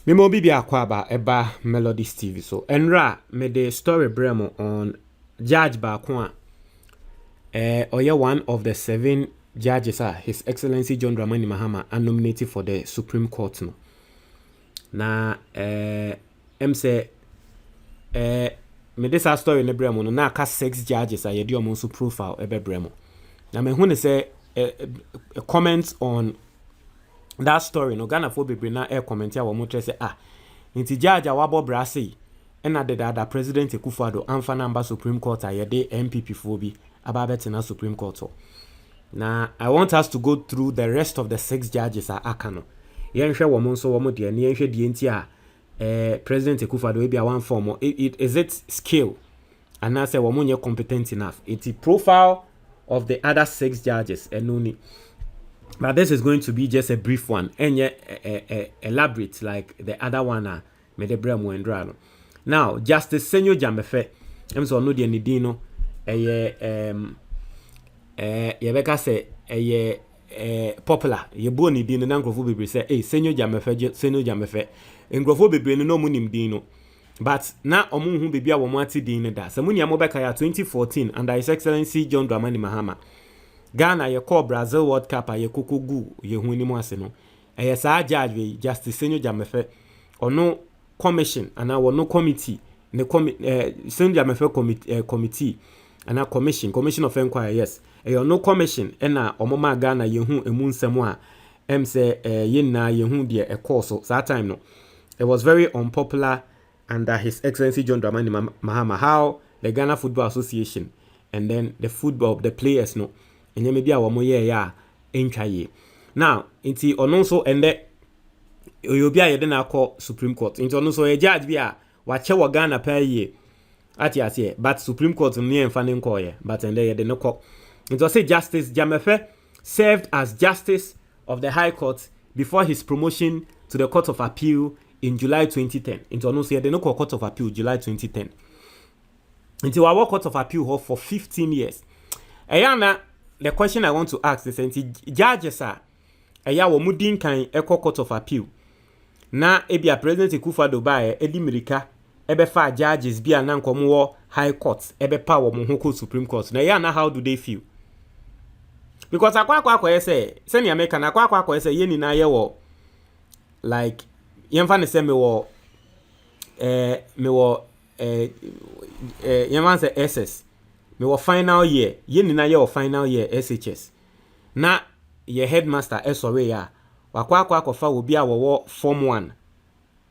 Memo bibi akwaba eba Melodies TV so enra me the story bremo on Judge Bakwa oye one of the 7 judges His Excellency John Dramani Mahama are nominated for the Supreme Court no. Na say me this story ne bremo no na ka 6 judges a yedi omo so profile ebe bremo. Na me hu say comments on that story no Ghana for bebre na comment ya wo mo say nti judge awabo brase na the other president Akufo-Addo amfa number Supreme Court ayede MPP for bi ababeti Supreme Court. Now I want us to go through the rest of the 6 judges aka no yenhwe wo mo nso wo mo de ne yenhwe de enti president Akufo-Addo e bia one form is it skill and I say wo mo nye competent enough. It's profile of the other 6 judges enoni. But this is going to be just a brief one and elaborate like the other one me de bremo endrano. Now Justice Senyo Dzamefe so no de nidino yebeka say popular ye bo nidino na nkrofo bebre say Senyo Dzamefe nkrofo bebre no munim dino but na omo hu bebia wo mo ati din da se munia mo beka ya 2014 under His Excellency John Dramani Mahama Ghana ye call Brazil World Cup ye kokogu ye hu ni mo ase no sa judge we Justice Senyo Dzamefe ono commission and our no committee the Senyo Dzamefe committee and a commission of inquiry yes no commission na omoma Ghana ye hu emu nsem a say ye na ye hu de e course so that time no it was very unpopular under His Excellency John Dramani Mahama how the Ghana Football Association and then the players no enye me bia wo mo ye ya entwa ye now inti ono so ende oyobi a yede na call Supreme Court inti ono so ye judge bia wa che wo Ghana pa ye ati but Supreme Court no ye mfa ne nko ye but ende yede no call inti say Justice Dzamefe served as Justice of the High Court before his promotion to the Court of Appeal in July 2010 inti ono so yede no call Court of Appeal July 2010 inti wa Court of Appeal for 15 years eyana. The question I want to ask is judges eya wo mudin kan eko Court of Appeal na ebia President Akufo-Addo ba edi mirika ebe fa judges bia na nkomo wo High Court ebe pa wo mo ho Supreme Court na ya na how do they feel because akwa say senior American akwa say ye ni na ye wo like yemfa ne say me wo yemfa say SS me wo final year ye ni na ye wo final year SHS na ye headmaster esore ya wakwa akofa obi a wo form 1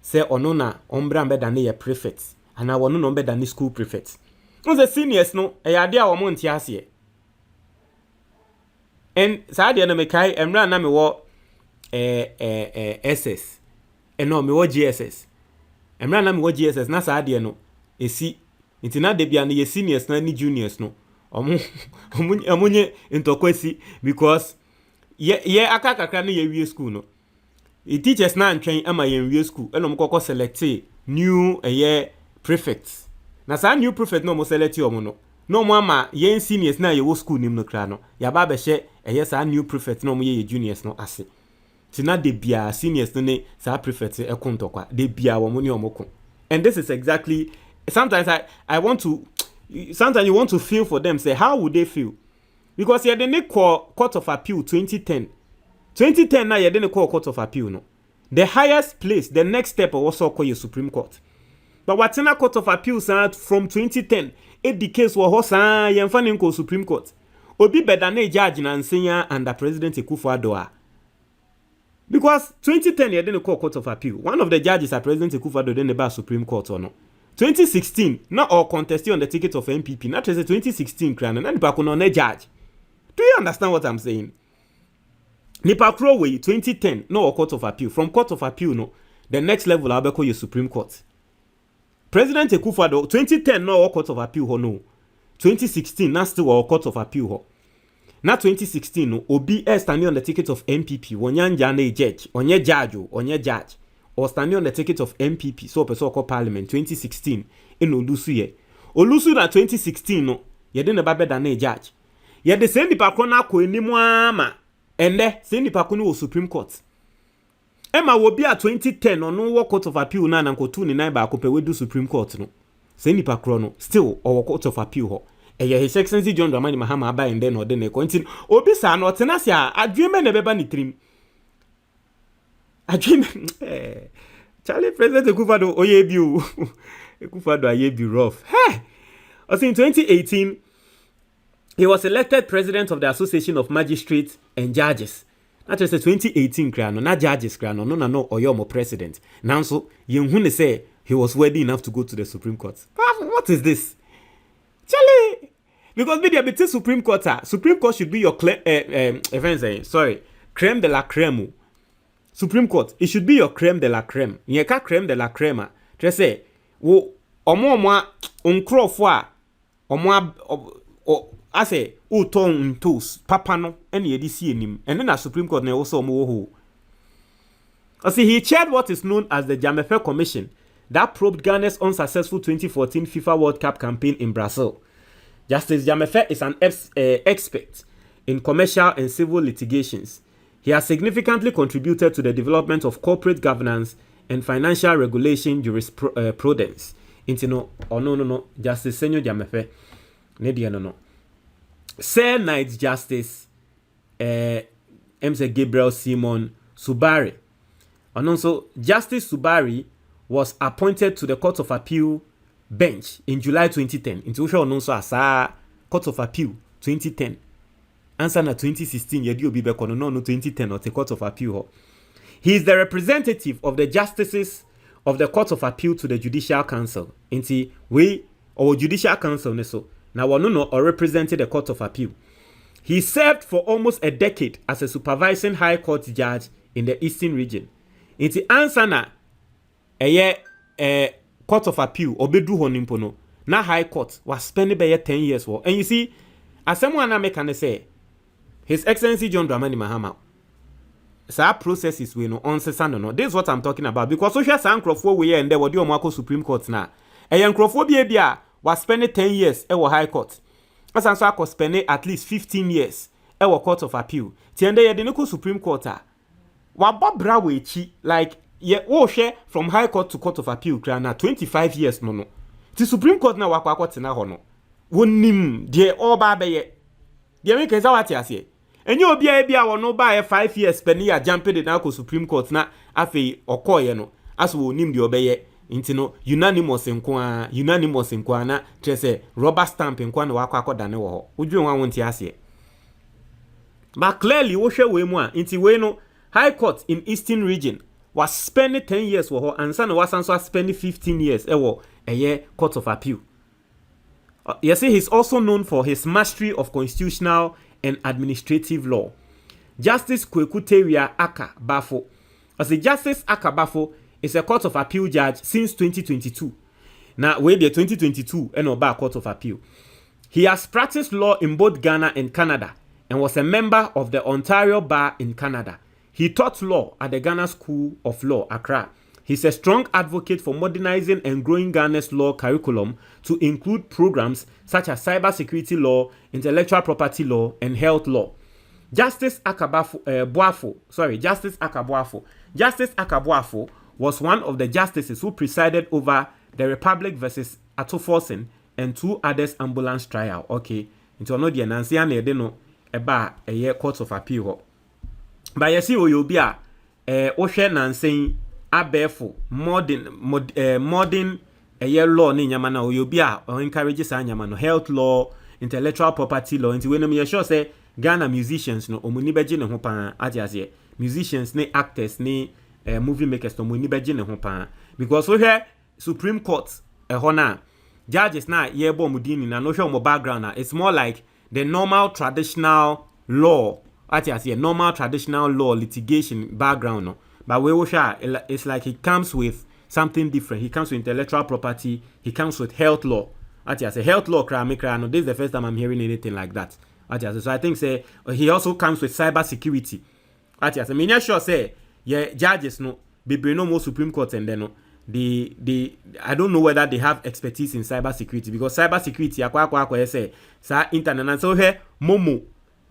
say ono na ombra mbeda ne ye prefect ana wono no mbeda ne school prefect the seniors no e ya de a wo mo ntia ase and sa de na me kai emra na me wo SS no me wo GSS emra na me wo GSS na sa de no esi nti na de bia na ye seniors na ni juniors no omunye ntokwesi because ye akakakra na ye wie school no the teachers na antwen ama ye wie school enom kokko select new prefects na sa new prefect no mo select omo no mo ama ye seniors na ye wo school nim no kra no ya ba be hye sa new prefect no mo ye juniors no ase ti na de bia seniors no ne sa prefect ekontokwa de bia wo mo ne omoko and this is exactly sometimes sometimes you want to feel for them say how would they feel because you didn't call Court of Appeal 2010 now you didn't call Court of Appeal no the highest place the next step also call your Supreme Court but what's in a Court of Appeal from 2010 the case was yemfa call Supreme Court obi better na judge na nsenya under President Akufo-Addo because 2010 you didn't call Court of Appeal one of the judges at President Akufo-Addo didn't buy Supreme Court or no 2016 not all contested on the ticket of MPP not just 2016 crown and nipa ko no na judge. Do you understand what I'm saying? Nipa kro way 2010 no Court of Appeal from Court of Appeal no the next level abeko your Supreme Court. President Akufo-Addo 2010 no Court of Appeal ho no 2016 na still Court of Appeal ho. Na 2016 no obi standing on the ticket of MPP wonyanja na judge onye judge or standing on the ticket of MPP so person call parliament 2016 in Olusu ye Olusu na 2016 no ye de ne ba beda na judge ye de send nipa kro na ko enimu ama ende send nipa ko no Supreme Court Emma will be at 2010 or no court of appeal na nanko 2 ni 9 ba ko pe we do Supreme Court no. Say nipa kro no still or court of appeal ho. His Excellency John Dramani Mahama aba and then or den e kontin obi sa no tenase a adweme na beba ni trim. Adweme Charlie President Akufo-Addo oye bi o. Akufo-Addo aye bi rough. Hey. Also in 2018 he was elected president of the Association of Magistrates and Judges. That was 2018 krano, na judges krano, no oyomo president. Now so yenhune say he was worthy enough to go to the Supreme Court. What is this? Charlie, because media between Supreme Court, Supreme Court should be your creme de la creme. Supreme Court, it should be your creme de la creme. Yeka creme de la creme. Just say, wo omo uncrofo I say, ton toes, papa no, any edisi him, and then a Supreme Court ne also mo. He chaired what is known as the Dzamefe Commission that probed Ghana's unsuccessful 2014 FIFA World Cup campaign in Brazil. Justice Dzamefe is an expert in commercial and civil litigations. He has significantly contributed to the development of corporate governance and financial regulation jurisprudence. No, Justice Senyo Dzamefe. No. Sir Knight Justice Gbiel Simon Suurbaareh. And also, Justice Suurbaareh was appointed to the Court of Appeal bench in July 2010. Into which also as Court of Appeal 2010. Answer na 2016, yedi obi be kono no 2010 or the Court of Appeal. He is the representative of the justices of the Court of Appeal to the Judicial Council. Inti we or Judicial Council neso. Now, Wanono or represented the Court of Appeal. He served for almost a decade as a supervising High Court judge in the Eastern region. In the answer na, Court of Appeal, obedu honimpono, na High Court was spending by 10 years for. And you see, as someone can say, His Excellency John Dramani Mahama, sa processes we no onsesano no. This is what I'm talking about because social sankrofo we and there were the Supreme Court na. Krofo bia was spending 10 years at High Court. As I'm so spending at least 15 years at Court of Appeal. Tiende ye deniko Supreme Court wababra wechi like ye share from High Court to Court of Appeal na 25 years no. The Supreme Court na wakwa tena ho no. Wonim de oba beye. De me keza wati ase. Enye obi a bia wono ba 5 years spending ya jumping na ko Supreme Court na afei okoye no. As wonim de obeye. Intino unanimous nkwa na trese rubber stamp nkwa na wakwa dane wo ho udwe nwa wonti ase but clearly wo hwe we mu a inti we no High Court in Eastern region was spending 10 years wo ho ansa na wasanso spending 15 years wo Court of Appeal. Yes, he's also known for his mastery of constitutional and administrative law. Justice Kweku Tawiah Ackaah-Boafo. As a Justice Ackaah-Boafo is a Court of Appeal judge since 2022. Now, we be 2022 and about Court of Appeal. He has practiced law in both Ghana and Canada and was a member of the Ontario Bar in Canada. He taught law at the Ghana School of Law, Accra. He's a strong advocate for modernizing and growing Ghana's law curriculum to include programs such as cybersecurity law, intellectual property law, and health law. Justice Ackaah-Boafo. Justice Ackaah-Boafo was one of the justices who presided over the Republic versus Atoforsen and 2 others ambulance trial. Okay, into no the Nancy and Edeno eba a Court of Appeal. But you see, you be a Ocean Nancy abefo modern law ni nyamana you be a encourages nyamano health law, intellectual property law. Into when me sure say Ghana musicians no omuni beje ne ho pa ajiase musicians ne actors ne movie makers no money beje ne ho pa because we hear Supreme Court hona judges na ye bo mudini na no show mo background na it's more like the normal traditional law normal traditional law litigation background no but we share it's like it comes with something different. He comes with intellectual property, he comes with health law. Health law no, this is the first time I'm hearing anything like that. So I think say he also comes with cyber security. Me sure say yeah, judges no be no more Supreme Court and then no the I don't know whether they have expertise in cyber security because cyber security akwa say sa internet and so here momo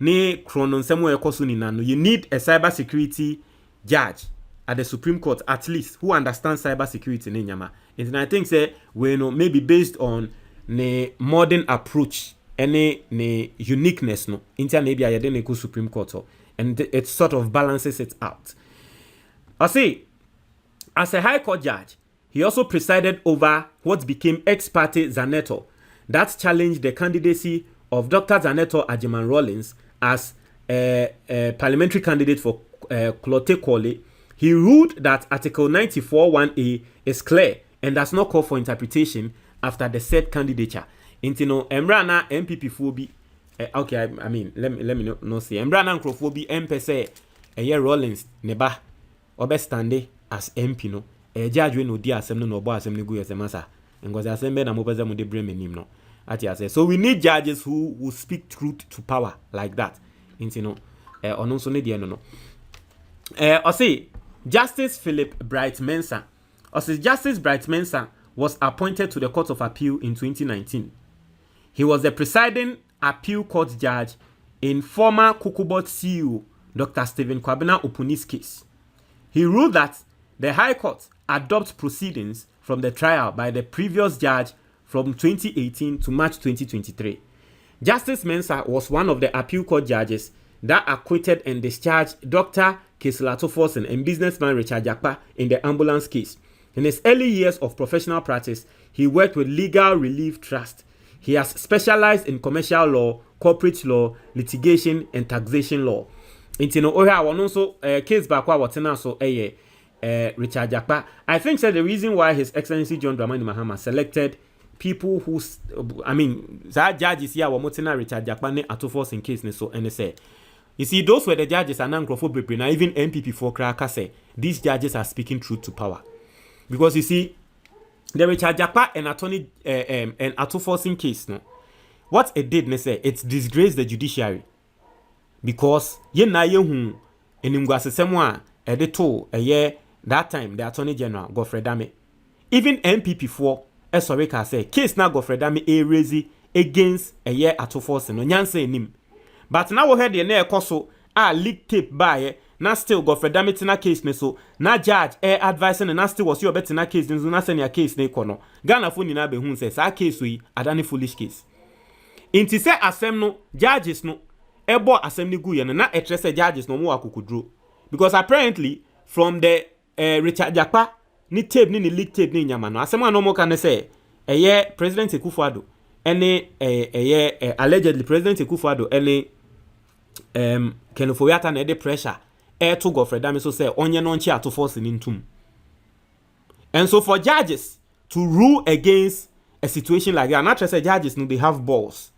ne chronon semo ekoso ni nano you need a cyber security judge at the Supreme Court, at least, who understands cybersecurity in Nyama. And I think say we know maybe based on the modern approach, any uniqueness, no, into maybe I didn't go Supreme Court, and it sort of balances it out. I say, as a High Court judge, he also presided over what became ex parte Zaneto, that challenged the candidacy of Dr. Zaneto Agyemang-Rawlings as a parliamentary candidate for Klote Kwale. He ruled that Article 94(1)(a) is clear and does not call for interpretation after the said candidature. Intino Emrana MPP phobi. Okay, I mean, let me not say Emrana Nkrofobi MPC Rawlings neba obestande as MP no. Judge we no di asem no bo asem ne gu yesemasa. Ngozi asem be na mo pese mo de brem nim no. So we need judges who will speak truth to power like that. Intino ono so ne de no. I say Justice Philip Bright Mensah. Justice Bright Mensah was appointed to the Court of Appeal in 2019. He was the presiding appeal court judge in former Kokobot CEO Dr. Stephen Kwabena Opuni's case. He ruled that the High Court adopt proceedings from the trial by the previous judge from 2018 to March 2023. Justice Mensah was one of the appeal court judges that acquitted and discharged Dr. Kesilato Forsen and businessman Richard Jakpa in the ambulance case. In his early years of professional practice, he worked with Legal Relief Trust. He has specialized in commercial law, corporate law, litigation, and taxation law. Intino oha also case back watena so Richard Jakpa. I think that the reason why His Excellency John Dramani Mahama selected people who, I mean, that judges here were motena Richard Jakpa ne atofos in case ne so and say. You see, those were the judges and Nkrofo now even MPP for Kraka say these judges are speaking truth to power. Because you see, the Richard Jakpa and attorney and atofosing case, no, what it did, say, it disgraced the judiciary. Because ye na ye hu enimguase semwa edito that time the Attorney General Godfrey Dame, even MPP4 sorry ka say case na Godfrey Dame raise against atofosing no nyanse enim. But now we heard the na ekoso leak tape by na still Godfrey Dame tina case ne so na judge advising na still was your better case ne so na send your case ne kono Ghana fo nyina be hu say sa case we adani foolish case. Inti say asem no judges no ebo asem ni gu ye na etrese judges no mo akukudro because apparently from the Richard Jakpa ni tape ni leak tape ni nyama no asem no mo kan say President Akufo-Addo ene allegedly President Akufo-Addo ene Kenofo-Yatta na de pressure to Godfrey Dame so say onye no nchi ato force ni ntum. And so for judges to rule against a situation like that, not just judges no they have balls.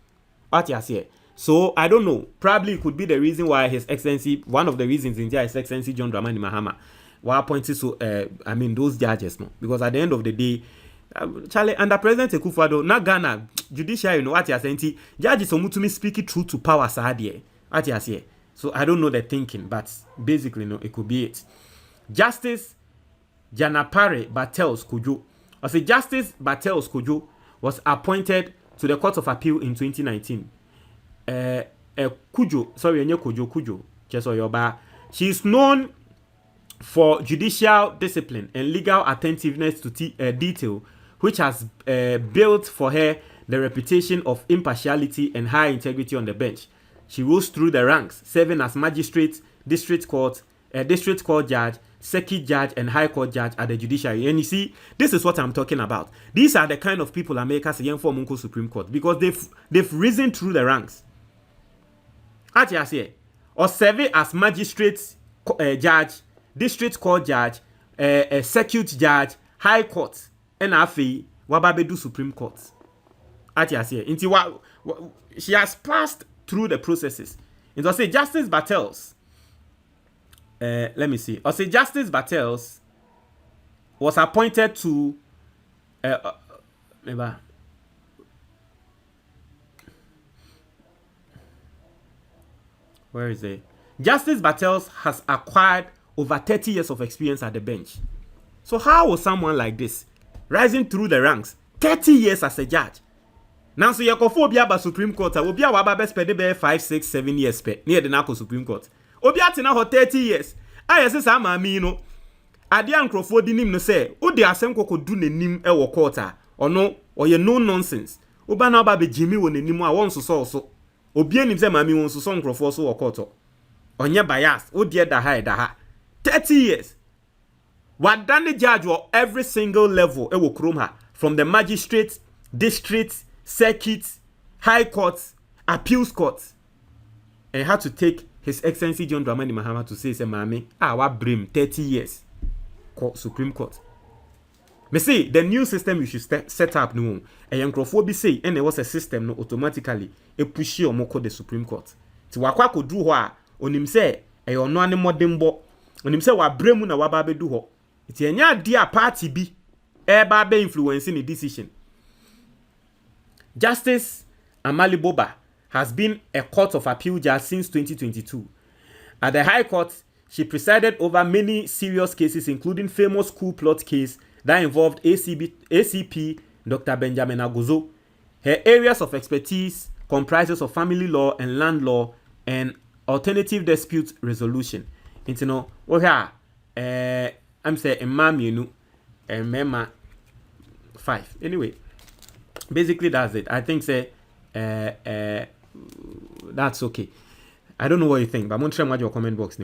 What you say? So I don't know. Probably it could be the reason why His Excellency, one of the reasons in His Excellency John Dramani Mahama, why appointed so I mean those judges no, because at the end of the day, Charlie under President Akufo-Addo, na Ghana judiciary, you know what you are saying? Judges omutumi speaking truth to power sadie. What you say? So I don't know the thinking, but basically no, it could be it. Justice Janapare Bartels-Kodwo. I say Justice Bartels-Kodwo was appointed to the Court of Appeal in 2019. Kujo. She is known for judicial discipline and legal attentiveness to detail, which has built for her the reputation of impartiality and high integrity on the bench. She rose through the ranks, serving as magistrate, district court judge, circuit judge, and high court judge at the judiciary. And you see, this is what I'm talking about. These are the kind of people America say for Munko Supreme Court because they've risen through the ranks. Or serving as magistrate judge, district court judge, circuit judge, high court, and afi wababedu Supreme Court. She has passed through the processes. And I say Justice Bartels. Let me see. I say Justice Bartels was appointed to. Where is it? Justice Bartels has acquired over 30 years of experience at the bench. So how was someone like this rising through the ranks 30 years as a judge? Now so yakofo obi aba Supreme Court obi awa aba spend be 5 6 7 years pe near the Nako Supreme Court. Obi atina ho 30 years. Yes say ma mi no. ade ankrofo di nim no say wo de asem kokodu nanim e wo court a ono oye no nonsense oba na oba be jimi wo nanim a won so obi anim say mami won so nkrofo so wo court onye bias wo de da ha 30 years wadane judge or every single level e wo krom ha from the magistrate, district, circuit, high court, appeals court, and had to take His Excellency John Dramani Mahama to say, Mami, what brim 30 years. Supreme Court. Me say the new system you should set up no. A yankrophobia say, and there was a system no automatically a push you moko the Supreme Court. Ti wakwa ko do ho a onim say e ono ane modembo onim say wa bremu na waba be do ho. Ti enya dia party bi e ba be influence in the decision. Justice Amaleboba has been a court of appeal judge since 2022. At the High Court, she presided over many serious cases, including famous school plot case that involved ACP Dr. Benjamin Agozo. Her areas of expertise comprises of family law and land law and alternative dispute resolution. You know, I'm saying Mama 5. Anyway, basically that's it. I think that's okay. I don't know what you think, but I'm going to try your comment box.